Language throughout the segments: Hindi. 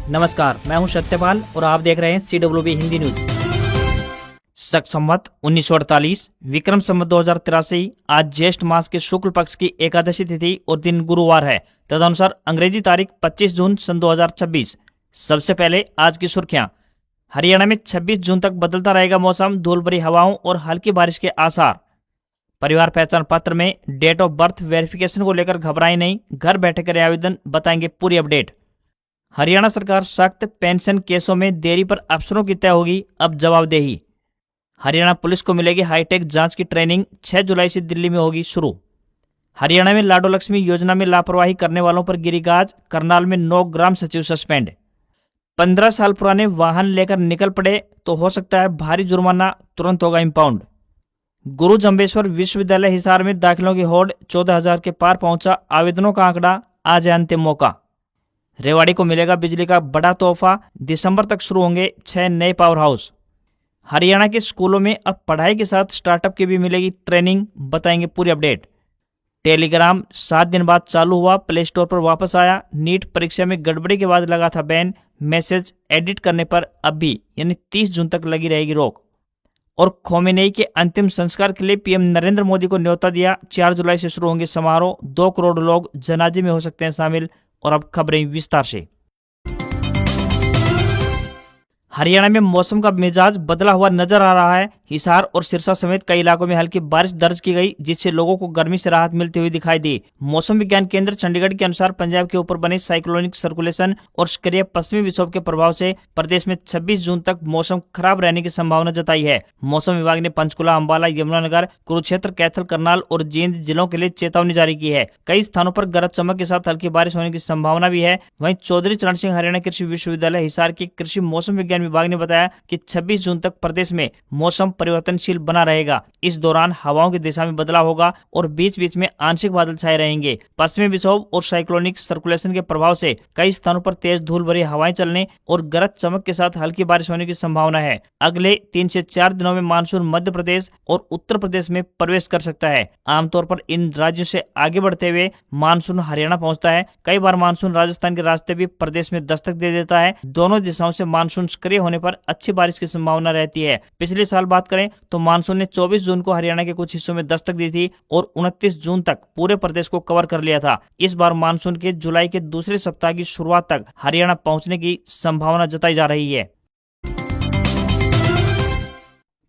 नमस्कार, मैं हूं सत्यपाल और आप देख रहे हैं CWB हिंदी न्यूज। शक संवत 1948 विक्रम संवत 2083 आज ज्येष्ठ मास के शुक्ल पक्ष की एकादशी तिथि और दिन गुरुवार है। तदनुसार अंग्रेजी तारीख 25 जून सन 2026। सबसे पहले आज की सुर्खियां। हरियाणा में 26 जून तक बदलता रहेगा मौसम, धूल भरी हवाओं और हल्की बारिश के आसार। परिवार पहचान पत्र में डेट ऑफ बर्थ वेरिफिकेशन को लेकर घबराएं नहीं, घर बैठे करें आवेदन, बताएंगे पूरी अपडेट। हरियाणा सरकार सख्त, पेंशन केसों में देरी पर अफसरों की तय होगी अब जवाबदेही। हरियाणा पुलिस को मिलेगी हाईटेक जांच की ट्रेनिंग, 6 जुलाई से दिल्ली में होगी शुरू। हरियाणा में लाडो लक्ष्मी योजना में लापरवाही करने वालों पर गिरी गाज, करनाल में 9 ग्राम सचिव सस्पेंड। 15 साल पुराने वाहन लेकर निकल पड़े तो हो सकता है भारी जुर्माना, तुरंत होगा इंपाउंड। गुरु जम्बेश्वर विश्वविद्यालय हिसार में दाखिलों की होड़ 14,000 के पार पहुंचा, आवेदनों का आंकड़ा आज है अंतिम मौका। रेवाड़ी को मिलेगा बिजली का बड़ा तोहफा, दिसंबर तक शुरू होंगे 6 नए पावर हाउस। हरियाणा के स्कूलों में अब पढ़ाई के साथ स्टार्टअप की भी मिलेगी ट्रेनिंग, बताएंगे पूरी अपडेट। टेलीग्राम 7 दिन बाद चालू हुआ, प्ले स्टोर पर वापस आया। नीट परीक्षा में गड़बड़ी के बाद लगा था बैन, मैसेज एडिट करने पर अब भी यानी 30 जून तक लगी रहेगी रोक। और खोमेनेई के अंतिम संस्कार के लिए पीएम नरेंद्र मोदी को न्योता दिया, 4 जुलाई से शुरू होंगे समारोह, 2 करोड़ लोग जनाजे में हो सकते हैं शामिल। और अब खबरें विस्तार से। हरियाणा में मौसम का मिजाज बदला हुआ नजर आ रहा है। हिसार और सिरसा समेत कई इलाकों में हल्की बारिश दर्ज की गई, जिससे लोगों को गर्मी से राहत मिलती हुई दिखाई दी। मौसम विज्ञान केंद्र चंडीगढ़ के अनुसार पंजाब के ऊपर बने साइक्लोनिक सर्कुलेशन और सक्रिय पश्चिमी विक्षोभ के प्रभाव से प्रदेश में 26 जून तक मौसम खराब रहने की संभावना जताई है। मौसम विभाग ने पंचकुला, अंबाला, यमुनानगर, कुरुक्षेत्र, कैथल, करनाल और जींद जिलों के लिए चेतावनी जारी की है। कई स्थानों पर गरज चमक के साथ हल्की बारिश होने की संभावना भी है। वहीं चौधरी चरण सिंह हरियाणा कृषि विश्वविद्यालय हिसार के कृषि मौसम विज्ञान विभाग ने बताया कि 26 जून तक प्रदेश में मौसम परिवर्तनशील बना रहेगा। इस दौरान हवाओं की दिशा में बदलाव होगा और बीच बीच में आंशिक बादल छाए रहेंगे। पश्चिमी विक्षोभ और साइक्लोनिक सर्कुलेशन के प्रभाव से कई स्थानों पर तेज धूल भरी हवाएं चलने और गरज चमक के साथ हल्की बारिश होने की संभावना है। अगले 3 से 4 दिनों में मानसून मध्य प्रदेश और उत्तर प्रदेश में प्रवेश कर सकता है। आमतौर पर इन राज्यों से आगे बढ़ते हुए मानसून हरियाणा पहुंचता है। कई बार मानसून राजस्थान के रास्ते भी प्रदेश में दस्तक दे देता है। दोनों दिशाओं से मानसून सक्रिय होने पर अच्छी बारिश की संभावना रहती है। पिछले साल बात करें तो मानसून ने 24 जून को हरियाणा के कुछ हिस्सों में दस्तक दी थी और 29 जून तक पूरे प्रदेश को कवर कर लिया था। इस बार मानसून के जुलाई के दूसरे सप्ताह की शुरुआत तक हरियाणा पहुंचने की संभावना जताई जा रही है।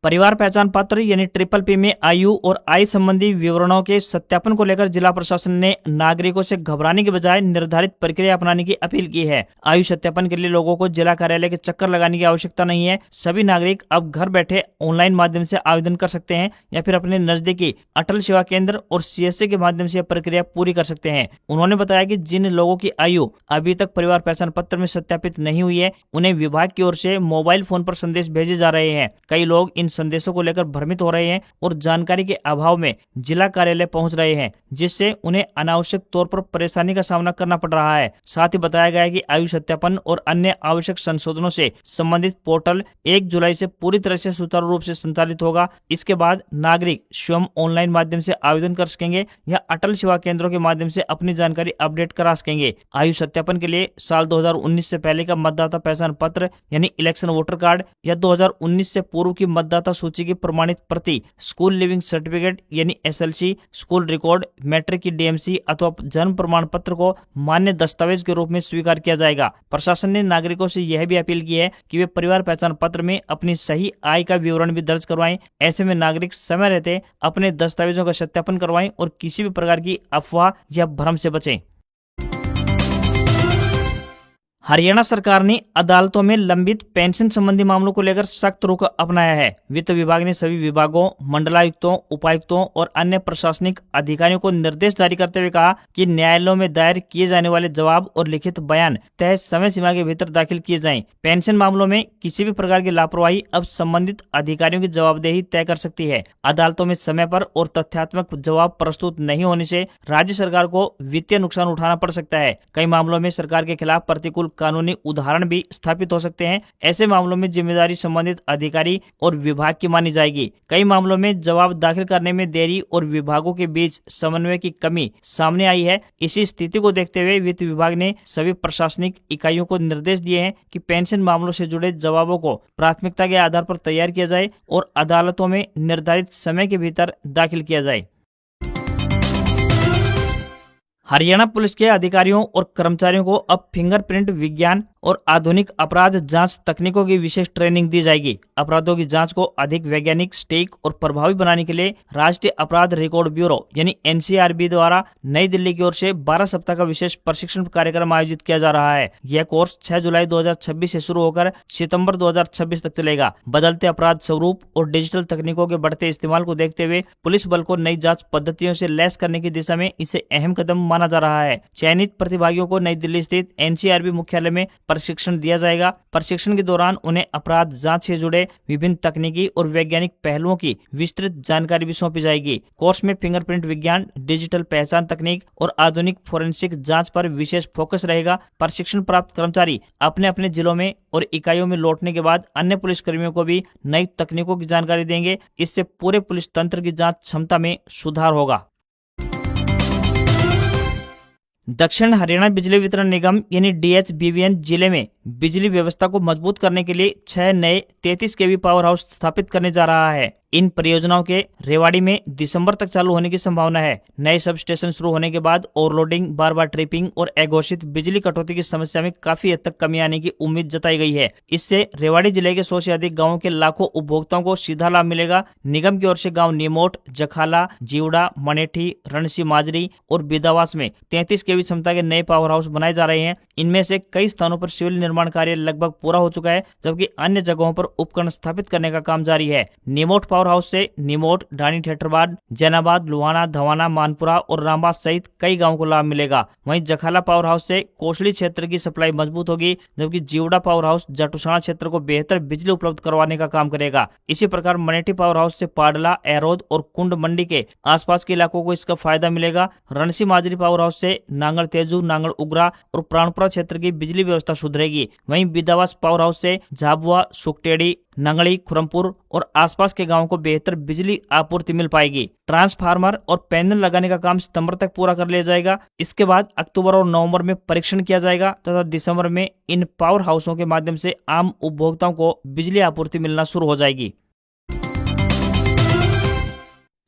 परिवार पहचान पत्र यानी ट्रिपल P में आयु और आय संबंधी विवरणों के सत्यापन को लेकर जिला प्रशासन ने नागरिकों से घबराने के बजाय निर्धारित प्रक्रिया अपनाने की अपील की है। आयु सत्यापन के लिए लोगों को जिला कार्यालय के चक्कर लगाने की आवश्यकता नहीं है। सभी नागरिक अब घर बैठे ऑनलाइन माध्यम से आवेदन कर सकते हैं या फिर अपने नजदीकी अटल सेवा केंद्र और CSC के माध्यम से प्रक्रिया पूरी कर सकते हैं। उन्होंने बताया कि जिन लोगों की आयु अभी तक परिवार पहचान पत्र में सत्यापित नहीं हुई है, उन्हें विभाग की ओर से मोबाइल फोन पर संदेश भेजे जा रहे हैं। कई लोग इन संदेशों को लेकर भ्रमित हो रहे हैं और जानकारी के अभाव में जिला कार्यालय पहुंच रहे हैं, जिससे उन्हें अनावश्यक तौर पर परेशानी का सामना करना पड़ रहा है। साथ ही बताया गया है कि आयु सत्यापन और अन्य आवश्यक संशोधनों से संबंधित पोर्टल 1 जुलाई से पूरी तरह से सुचारू रूप से संचालित होगा। इसके बाद नागरिक स्वयं ऑनलाइन माध्यम से आवेदन कर सकेंगे या अटल सेवा केंद्रों के माध्यम से अपनी जानकारी अपडेट करा सकेंगे। आयु सत्यापन के लिए साल 2019 से पहले का मतदाता पहचान पत्र यानी इलेक्शन वोटर कार्ड या 2019 से पूर्व की मतदाता सूची की प्रमाणित प्रति, स्कूल लिविंग सर्टिफिकेट यानी SLC, स्कूल रिकॉर्ड, मैट्रिक की DMC अथवा जन्म प्रमाण पत्र को मान्य दस्तावेज के रूप में स्वीकार किया जाएगा। प्रशासन ने नागरिकों से यह भी अपील की है कि वे परिवार पहचान पत्र में अपनी सही आय का विवरण भी दर्ज करवाएं। ऐसे में नागरिक समय रहते अपने दस्तावेजों का सत्यापन करवाएं और किसी भी प्रकार की अफवाह या भ्रम से बचें। हरियाणा सरकार ने अदालतों में लंबित पेंशन संबंधी मामलों को लेकर सख्त रुख अपनाया है। वित्त विभाग ने सभी विभागों, मंडलायुक्तों, उपायुक्तों और अन्य प्रशासनिक अधिकारियों को निर्देश जारी करते हुए कहा कि न्यायालयों में दायर किए जाने वाले जवाब और लिखित बयान तय समय सीमा के भीतर दाखिल किए जाएं। पेंशन मामलों में किसी भी प्रकार की लापरवाही अब संबंधित अधिकारियों की जवाबदेही तय कर सकती है। अदालतों में समय पर और तथ्यात्मक जवाब प्रस्तुत नहीं होने से राज्य सरकार को वित्तीय नुकसान उठाना पड़ सकता है। कई मामलों में सरकार के खिलाफ प्रतिकूल कानूनी उदाहरण भी स्थापित हो सकते हैं। ऐसे मामलों में जिम्मेदारी संबंधित अधिकारी और विभाग की मानी जाएगी। कई मामलों में जवाब दाखिल करने में देरी और विभागों के बीच समन्वय की कमी सामने आई है। इसी स्थिति को देखते हुए वित्त विभाग ने सभी प्रशासनिक इकाइयों को निर्देश दिए हैं कि पेंशन मामलों से जुड़े जवाबों को प्राथमिकता के आधार पर तैयार किया जाए और अदालतों में निर्धारित समय के भीतर दाखिल किया जाए। हरियाणा पुलिस के अधिकारियों और कर्मचारियों को अब फिंगरप्रिंट विज्ञान और आधुनिक अपराध जांच तकनीकों की विशेष ट्रेनिंग दी जाएगी। अपराधों की जांच को अधिक वैज्ञानिक, सटीक और प्रभावी बनाने के लिए राष्ट्रीय अपराध रिकॉर्ड ब्यूरो यानी एनसीआरबी द्वारा नई दिल्ली की ओर से 12 सप्ताह का विशेष प्रशिक्षण कार्यक्रम आयोजित किया जा रहा है। यह कोर्स 6 जुलाई 2026 से शुरू होकर सितंबर 2026 तक चलेगा। बदलते अपराध स्वरूप और डिजिटल तकनीकों के बढ़ते इस्तेमाल को देखते हुए पुलिस बल को नई जांच पद्धतियों से लैस करने की दिशा में इसे अहम कदम माना जा रहा है। चयनित प्रतिभागियों को नई दिल्ली स्थित एनसीआरबी मुख्यालय में प्रशिक्षण दिया जाएगा। प्रशिक्षण के दौरान उन्हें अपराध जांच से जुड़े विभिन्न तकनीकी और वैज्ञानिक पहलुओं की विस्तृत जानकारी भी सौंपी जाएगी। कोर्स में फिंगरप्रिंट विज्ञान, डिजिटल पहचान तकनीक और आधुनिक फोरेंसिक जांच पर विशेष फोकस रहेगा। प्रशिक्षण प्राप्त कर्मचारी अपने अपने जिलों में और इकाइयों में लौटने के बाद अन्य पुलिस कर्मियों को भी नई तकनीकों की जानकारी देंगे। इससे पूरे पुलिस तंत्र की जांच क्षमता में सुधार होगा। दक्षिण हरियाणा बिजली वितरण निगम यानी DHBVN जिले में बिजली व्यवस्था को मजबूत करने के लिए 6 नए 33 kV पावर हाउस स्थापित करने जा रहा है। इन परियोजनाओं के रेवाड़ी में दिसंबर तक चालू होने की संभावना है। नए सब स्टेशन शुरू होने के बाद ओवरलोडिंग, बार बार ट्रिपिंग और अघोषित बिजली कटौती की समस्या में काफी हद तक कमी आने की उम्मीद जताई गई है। इससे रेवाड़ी जिले के 100 से अधिक गांवों के लाखों उपभोक्ताओं को सीधा लाभ मिलेगा। निगम की ओर से गांव नीमोट, जखाला, जीवड़ा, मनेठी, रणसी माजरी और बिदावास में 33 kV क्षमता के नए पावर हाउस बनाए जा रहे हैं। इनमें से कई स्थानों पर सिविल निर्माण कार्य लगभग पूरा हो चुका है, जबकि अन्य जगहों पर उपकरण स्थापित करने का काम जारी है। नीमोट पावर हाउस से नीमोट, ढाणी ठेठरबाद, जैनाबाद, लुहाना, धवाना, मानपुरा और रामबाग सहित कई गांवों को लाभ मिलेगा। वहीं जखाला पावर हाउस से कोसली क्षेत्र की सप्लाई मजबूत होगी, जबकि जीवड़ा पावर हाउस जटुसाना क्षेत्र को बेहतर बिजली उपलब्ध करवाने का काम करेगा। इसी प्रकार मनेठी पावर हाउस से पाडला, एरोद और कुंड मंडी के आसपास के इलाकों को इसका फायदा मिलेगा। रणसी माजरी पावर हाउस से नांगल तेजू, नांगल उगरा और प्राणपुरा क्षेत्र की बिजली व्यवस्था सुधरेगी। वहीं बिदावास पावर हाउस से झाबुआ, सुकटेड़ी, नंगली, खुरमपुर और आसपास के गांवों को बेहतर बिजली आपूर्ति मिल पाएगी। ट्रांसफार्मर और पैनल लगाने का काम सितंबर तक पूरा कर लिया जाएगा। इसके बाद अक्टूबर और नवंबर में परीक्षण किया जाएगा तथा दिसंबर में इन पावर हाउसों के माध्यम से आम उपभोक्ताओं को बिजली आपूर्ति मिलना शुरू हो जाएगी।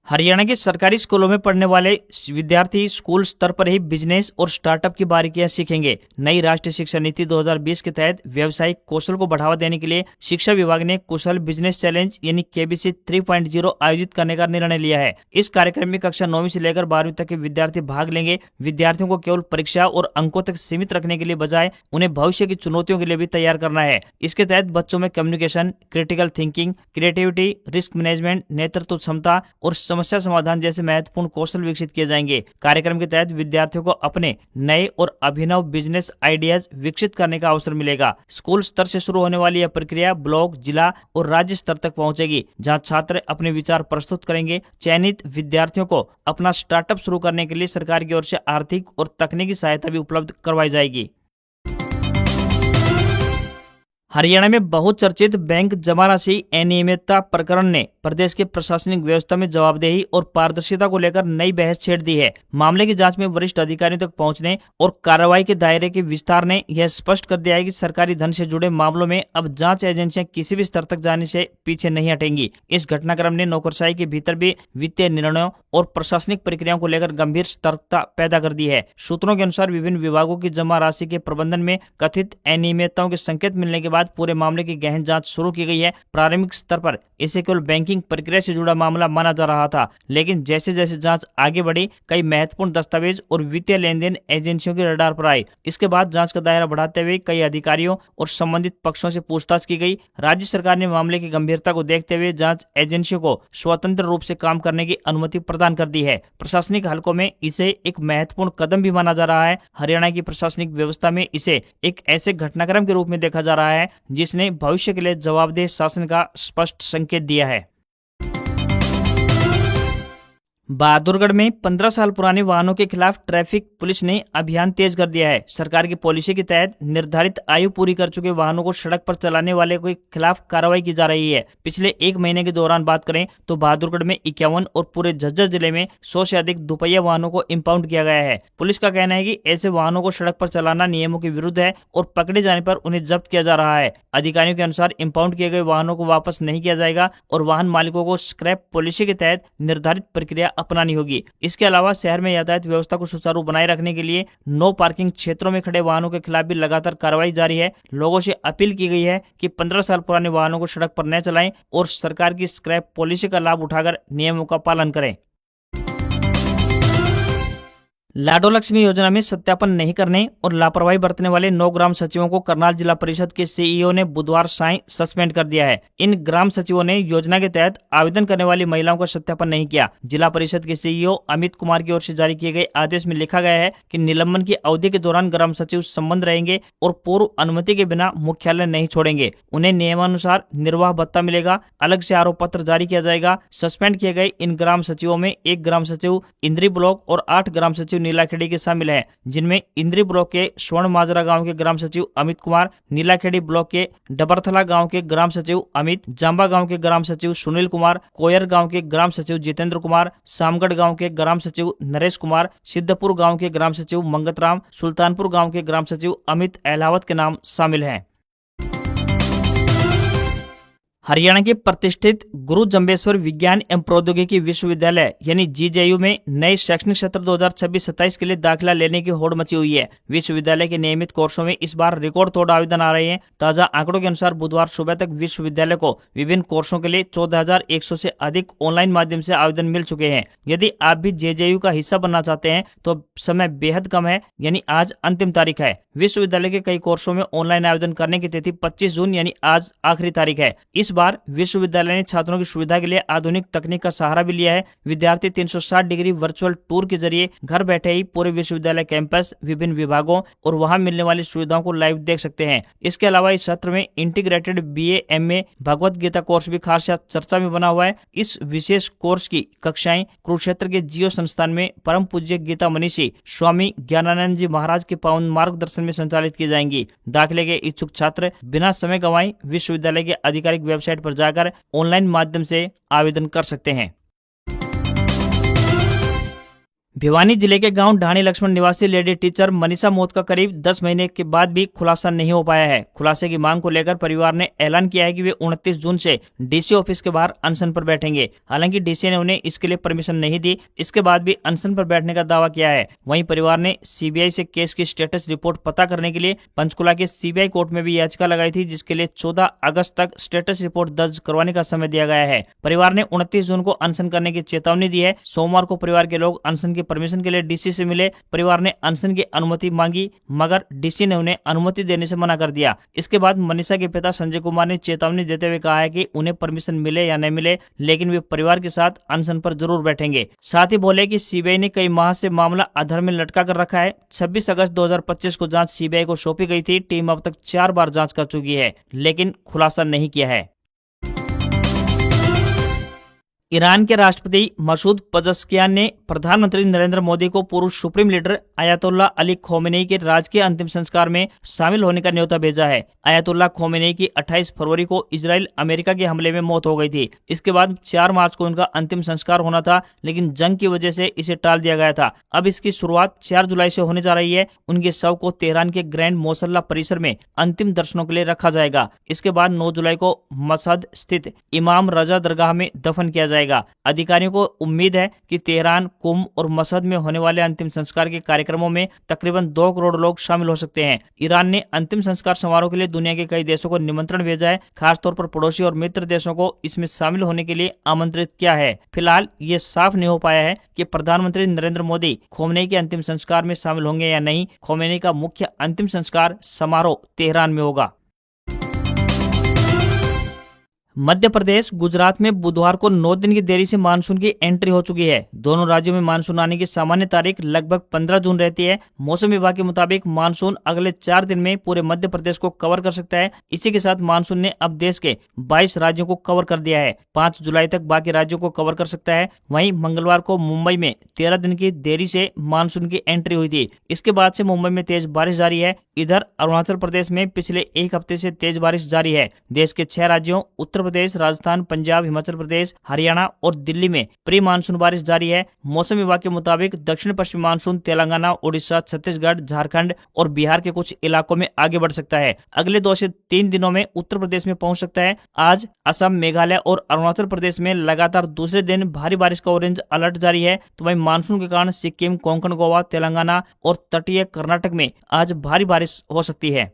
हरियाणा के सरकारी स्कूलों में पढ़ने वाले विद्यार्थी स्कूल स्तर पर ही बिजनेस और स्टार्टअप की बारीकियां सीखेंगे। नई राष्ट्रीय शिक्षा नीति 2020 के तहत व्यावसायिक कौशल को बढ़ावा देने के लिए शिक्षा विभाग ने कुशल बिजनेस चैलेंज यानी KBC 3.0 आयोजित करने का निर्णय लिया है। इस कार्यक्रम में कक्षा 9वीं से लेकर 12वीं तक के विद्यार्थी भाग लेंगे। विद्यार्थियों को केवल परीक्षा और अंकों तक सीमित रखने के लिए बजाय उन्हें भविष्य की चुनौतियों के लिए भी तैयार करना है। इसके तहत बच्चों में communication, critical thinking, creativity, risk management, नेतृत्व क्षमता और समस्या समाधान जैसे महत्वपूर्ण कौशल विकसित किए जाएंगे। कार्यक्रम के तहत विद्यार्थियों को अपने नए और अभिनव बिजनेस आइडियाज विकसित करने का अवसर मिलेगा। स्कूल स्तर से शुरू होने वाली यह प्रक्रिया ब्लॉक, जिला और राज्य स्तर तक पहुंचेगी, जहां छात्र अपने विचार प्रस्तुत करेंगे। चयनित विद्यार्थियों को अपना स्टार्टअप शुरू करने के लिए सरकार की ओर से आर्थिक और तकनीकी सहायता भी उपलब्ध करवाई जाएगी। हरियाणा में बहुचर्चित बैंक जमा राशि अनियमितता प्रकरण ने प्रदेश के प्रशासनिक व्यवस्था में जवाबदेही और पारदर्शिता को लेकर नई बहस छेड़ दी है। मामले की जांच में वरिष्ठ अधिकारियों तक पहुंचने और कार्रवाई के दायरे के विस्तार ने यह स्पष्ट कर दिया है कि सरकारी धन से जुड़े मामलों में अब जांच एजेंसियां किसी भी स्तर तक जाने से पीछे नहीं हटेंगी। इस घटनाक्रम ने नौकरशाही के भीतर भी वित्तीय निर्णयों और प्रशासनिक प्रक्रियाओं को लेकर गंभीर सतर्कता पैदा कर दी है। सूत्रों के अनुसार विभिन्न विभागों की जमा राशि के प्रबंधन में कथित अनियमितताओं के संकेत मिलने के बाद पूरे मामले की गहन जांच शुरू की गई है। प्रारंभिक स्तर पर इसे केवल बैंकिंग प्रक्रिया से जुड़ा मामला माना जा रहा था, लेकिन जैसे जैसे जांच आगे बढ़ी कई महत्वपूर्ण दस्तावेज और वित्तीय लेन देन एजेंसियों के रडार पर आए। इसके बाद जांच का दायरा बढ़ाते हुए कई अधिकारियों और संबंधित पक्षों से पूछताछ की गई। राज्य सरकार ने मामले की गंभीरता को देखते हुए जांच एजेंसियों को स्वतंत्र रूप से काम करने की अनुमति प्रदान कर दी है। प्रशासनिक हलकों में इसे एक महत्वपूर्ण कदम भी माना जा रहा है। हरियाणा की प्रशासनिक व्यवस्था में इसे एक ऐसे घटनाक्रम के रूप में देखा जा रहा है जिसने भविष्य के लिए जवाबदेह शासन का स्पष्ट संकेत दिया है। बहादुरगढ़ में 15 साल पुराने वाहनों के खिलाफ ट्रैफिक पुलिस ने अभियान तेज कर दिया है। सरकार की पॉलिसी के तहत निर्धारित आयु पूरी कर चुके वाहनों को सड़क पर चलाने वाले के खिलाफ कार्रवाई की जा रही है। पिछले एक महीने के दौरान बात करें तो बहादुरगढ़ में 51 और पूरे झज्जर जिले में 100 से अधिक दुपहिया वाहनों को इम्पाउंड किया गया है। पुलिस का कहना है कि ऐसे वाहनों को सड़क पर चलाना नियमों के विरुद्ध है और पकड़े जाने पर उन्हें जब्त किया जा रहा है। अधिकारियों के अनुसार इम्पाउंड किए गए वाहनों को वापस नहीं किया जाएगा और वाहन मालिकों को स्क्रैप पॉलिसी के तहत निर्धारित प्रक्रिया अपनानी होगी। इसके अलावा शहर में यातायात व्यवस्था को सुचारू बनाए रखने के लिए नो पार्किंग क्षेत्रों में खड़े वाहनों के खिलाफ भी लगातार कार्रवाई जारी है। लोगों से अपील की गई है कि 15 साल पुराने वाहनों को सड़क पर न चलाएं और सरकार की स्क्रैप पॉलिसी का लाभ उठाकर नियमों का पालन करें। लाडो लक्ष्मी योजना में सत्यापन नहीं करने और लापरवाही बरतने वाले 9 ग्राम सचिवों को करनाल जिला परिषद के सीईओ ने बुधवार सायं सस्पेंड कर दिया है। इन ग्राम सचिवों ने योजना के तहत आवेदन करने वाली महिलाओं का सत्यापन नहीं किया। जिला परिषद के सीईओ अमित कुमार की ओर से जारी किए गए आदेश में लिखा गया है कि निलंबन की अवधि के दौरान ग्राम सचिव संबंध रहेंगे और पूर्व अनुमति के बिना मुख्यालय नहीं छोड़ेंगे। उन्हें नियमानुसार निर्वाह भत्ता मिलेगा। अलग से आरोप पत्र जारी किया जाएगा। सस्पेंड किए गए इन ग्राम सचिवों में 1 ग्राम सचिव इंद्री ब्लॉक और 8 ग्राम सचिव नीलाखेड़ी के शामिल हैं, जिनमें इंद्री ब्लॉक के स्वर्ण माजरा गांव के ग्राम सचिव अमित कुमार, नीलाखेड़ी ब्लॉक के डबरथला गांव के ग्राम सचिव अमित, जांबा गांव के ग्राम सचिव सुनील कुमार, कोयर गांव के ग्राम सचिव जितेंद्र कुमार, सामगढ़ गांव के ग्राम सचिव नरेश कुमार, सिद्धपुर गांव के ग्राम सचिव मंगतराम, सुल्तानपुर गांव के ग्राम सचिव अमित अहलावत के नाम शामिल हैं। हरियाणा के प्रतिष्ठित गुरु जम्बेश्वर विज्ञान एवं प्रौद्योगिकी विश्वविद्यालय यानी जीजेयू में नए शैक्षणिक सत्र 2026-27 के लिए दाखिला लेने की होड़ मची हुई है। विश्वविद्यालय के नियमित कोर्सों में इस बार रिकॉर्ड तोड़ आवेदन आ रहे हैं। ताजा आंकड़ों के अनुसार बुधवार सुबह तक विश्वविद्यालय को विभिन्न कोर्सों के लिए 14,100 से अधिक ऑनलाइन माध्यम से आवेदन मिल चुके हैं। यदि आप भी जेजेयू का हिस्सा बनना चाहते हैं तो समय बेहद कम है, यानी आज अंतिम तारीख है। विश्वविद्यालय के कई कोर्सों में ऑनलाइन आवेदन करने की तिथि 25 जून यानी आज आखिरी तारीख है। इस बार विश्वविद्यालय ने छात्रों की सुविधा के लिए आधुनिक तकनीक का सहारा भी लिया है। विद्यार्थी 360 डिग्री वर्चुअल टूर के जरिए घर बैठे ही पूरे विश्वविद्यालय कैंपस, विभिन्न विभागों और वहां मिलने वाली सुविधाओं को लाइव देख सकते हैं। इसके अलावा इस सत्र में integrated BA MA Bhagavad Gita course भी खास चर्चा में बना हुआ है। इस विशेष कोर्स की कक्षाएं कुरुक्षेत्र के जियो संस्थान में परम पूज्य गीता मनीषी स्वामी ज्ञानानंद जी महाराज के पावन मार्गदर्शन में संचालित की जाएंगी। दाखिले के इच्छुक छात्र बिना समय गंवाए विश्वविद्यालय के आधिकारिक वेबसाइट पर जाकर ऑनलाइन माध्यम से आवेदन कर सकते हैं। भिवानी जिले के गांव ढाणी लक्ष्मण निवासी लेडी टीचर मनीषा मौत का करीब 10 महीने के बाद भी खुलासा नहीं हो पाया है। खुलासे की मांग को लेकर परिवार ने ऐलान किया है कि वे 29 जून से डीसी ऑफिस के बाहर अनशन पर बैठेंगे। हालांकि डीसी ने उन्हें इसके लिए परमिशन नहीं दी। इसके बाद भी अनशन पर बैठने का दावा किया है। वहीं परिवार ने सीबीआई से केस की स्टेटस रिपोर्ट पता करने के लिए पंचकुला के सीबीआई कोर्ट में भी याचिका लगाई थी, जिसके लिए 14 अगस्त तक स्टेटस रिपोर्ट दर्ज करवाने का समय दिया गया है। परिवार ने 29 जून को अनशन करने की चेतावनी दी है। सोमवार को परिवार के लोग अनशन की परमिशन के लिए डीसी से मिले। परिवार ने अनशन की अनुमति मांगी, मगर डीसी ने उन्हें अनुमति देने से मना कर दिया। इसके बाद मनीषा के पिता संजय कुमार ने चेतावनी देते हुए कहा है कि उन्हें परमिशन मिले या नहीं मिले, लेकिन वे परिवार के साथ अनशन पर जरूर बैठेंगे। साथ ही बोले कि सीबीआई ने कई माह से मामला अधर में लटका कर रखा है। 26 अगस्त 2025 को जांच सीबीआई को सौंपी गई थी। टीम अब तक 4 बार जांच कर चुकी है, लेकिन खुलासा नहीं किया है। ईरान के राष्ट्रपति मसूद पज़ेश्कियान ने प्रधानमंत्री नरेंद्र मोदी को पूर्व supreme leader Ayatollah Ali Khomeini के राजकीय अंतिम संस्कार में शामिल होने का न्योता भेजा है। अयातुल्लाह खोमेनी की 28 फरवरी को इजराइल अमेरिका के हमले में मौत हो गई थी। इसके बाद 4 मार्च को उनका अंतिम संस्कार होना था, लेकिन जंग की वजह से इसे टाल दिया गया था। अब इसकी शुरुआत 4 जुलाई से होने जा रही है। उनके शव को तेहरान के ग्रैंड मोसल्ला परिसर में अंतिम दर्शनों के लिए रखा जाएगा। इसके बाद 9 जुलाई को मशहद स्थित इमाम रजा दरगाह में दफन किया जाएगा। अधिकारियों को उम्मीद है कि तेहरान, कुम और मशहद में होने वाले अंतिम संस्कार के कार्यक्रमों में तकरीबन 2 करोड़ लोग शामिल हो सकते हैं। ईरान ने अंतिम संस्कार समारोह के लिए दुनिया के कई देशों को निमंत्रण भेजा है। खासतौर पर पड़ोसी और मित्र देशों को इसमें शामिल होने के लिए आमंत्रित किया है। फिलहाल ये साफ नहीं हो पाया है कि प्रधानमंत्री नरेंद्र मोदी खोमेनी के अंतिम संस्कार में शामिल होंगे या नहीं। खोमेनी का मुख्य अंतिम संस्कार समारोह तेहरान में होगा। मध्य प्रदेश गुजरात में बुधवार को 9 दिन की देरी से मानसून की एंट्री हो चुकी है। दोनों राज्यों में मानसून आने की सामान्य तारीख लगभग 15 जून रहती है। मौसम विभाग के मुताबिक मानसून अगले 4 दिन में पूरे मध्य प्रदेश को कवर कर सकता है। इसी के साथ मानसून ने अब देश के 22 राज्यों को कवर कर दिया है। 5 जुलाई तक बाकी राज्यों को कवर कर सकता है। वहीं मंगलवार को मुंबई में 13 दिन की देरी से मानसून की एंट्री हुई थी। इसके बाद से मुंबई में तेज बारिश जारी है। इधर अरुणाचल प्रदेश में पिछले एक हफ्ते से तेज बारिश जारी है। देश के 6 राज्यों उत्तर प्रदेश, राजस्थान, पंजाब, हिमाचल प्रदेश, हरियाणा और दिल्ली में प्री मानसून बारिश जारी है। मौसम विभाग के मुताबिक दक्षिण पश्चिमी मानसून तेलंगाना, उड़ीसा, छत्तीसगढ़, झारखंड और बिहार के कुछ इलाकों में आगे बढ़ सकता है। अगले 2 से 3 दिनों में उत्तर प्रदेश में पहुंच सकता है। आज असम, मेघालय और अरुणाचल प्रदेश में लगातार दूसरे दिन भारी बारिश का ऑरेंज अलर्ट जारी है। तो वहीं मानसून के कारण सिक्किम, कोंकण, गोवा, तेलंगाना और तटीय कर्नाटक में आज भारी बारिश हो सकती है।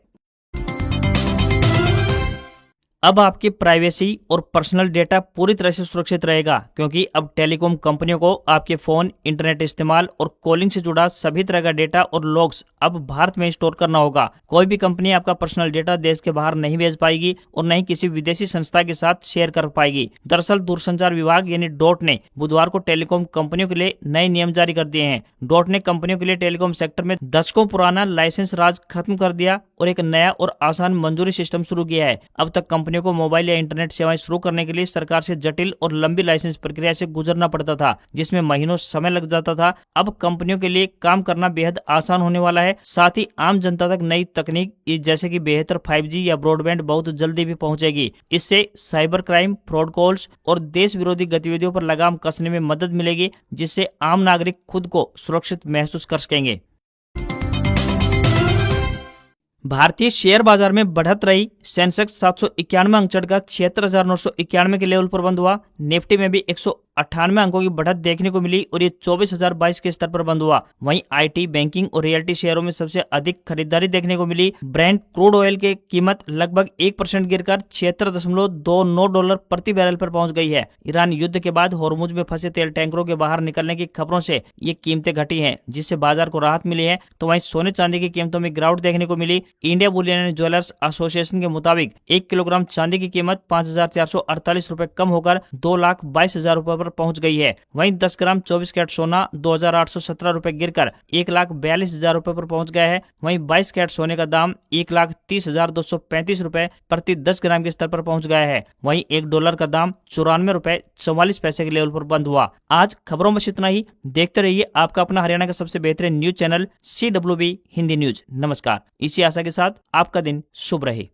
अब आपकी प्राइवेसी और पर्सनल डेटा पूरी तरह से सुरक्षित रहेगा, क्योंकि अब टेलीकॉम कंपनियों को आपके फोन, इंटरनेट इस्तेमाल और कॉलिंग से जुड़ा सभी तरह का डेटा और लॉग्स अब भारत में स्टोर करना होगा। कोई भी कंपनी आपका पर्सनल डेटा देश के बाहर नहीं भेज पाएगी और न ही किसी विदेशी संस्था के साथ शेयर कर पाएगी। दरअसल दूरसंचार विभाग यानी डॉट ने बुधवार को टेलीकॉम कंपनियों के लिए नए नियम जारी कर दिए हैं। डॉट ने कंपनियों के लिए टेलीकॉम सेक्टर में दशकों पुराना लाइसेंस राज खत्म कर दिया और एक नया और आसान मंजूरी सिस्टम शुरू किया है। अब तक कंपनियों को मोबाइल या इंटरनेट सेवाएं शुरू करने के लिए सरकार से जटिल और लंबी लाइसेंस प्रक्रिया से गुजरना पड़ता था, जिसमें महीनों समय लग जाता था। अब कंपनियों के लिए काम करना बेहद आसान होने वाला है। साथ ही आम जनता तक नई तकनीक जैसे कि बेहतर 5G या ब्रॉडबैंड बहुत जल्दी भी पहुंचेगी। इससे साइबर क्राइम, फ्रॉड कॉल्स और देश विरोधी गतिविधियों पर लगाम कसने में मदद मिलेगी, जिससे आम नागरिक खुद को सुरक्षित महसूस कर सकेंगे। भारतीय शेयर बाजार में बढ़त रही। सेंसेक्स 791 अंक चढ़कर 76,991 के लेवल पर बंद हुआ। निफ्टी में भी 198 अंकों की बढ़त देखने को मिली और ये 24,022 के स्तर पर बंद हुआ। वहीं आईटी, बैंकिंग और रियल्टी शेयरों में सबसे अधिक खरीदारी देखने को मिली। ब्रेंट क्रूड ऑयल की कीमत लगभग 1% गिरकर $76.29 प्रति बैरल पर पहुंच गई है। ईरान युद्ध के बाद होर्मुज में फंसे तेल टैंकरों के बाहर निकलने की खबरों से ये कीमतें घटी हैं, जिससे बाजार को राहत मिली है। तो वहीं सोने चांदी की कीमतों में गिरावट देखने को मिली। India bullion and jewellers association के मुताबिक 1 किलोग्राम चांदी की कीमत 5,448 रुपए कम होकर 2,22,000 रुपए पर पहुंच गई है। वहीं 10 ग्राम 24 कैरेट सोना 2,817 रुपए गिरकर 1,42,000 रुपए पर पहुंच गया है। वहीं 22 कैरेट सोने का दाम 1,30,235 रुपए प्रति 10 ग्राम के स्तर पर पहुंच गया है। वहीं $1 का दाम 94 रुपए 44 पैसे के लेवल पर बंद हुआ। आज खबरों में इतना ही। देखते रहिए आपका अपना हरियाणा का सबसे बेहतरीन news channel CWB Hindi news. नमस्कार। इसी आशा के साथ आपका दिन शुभ रहे।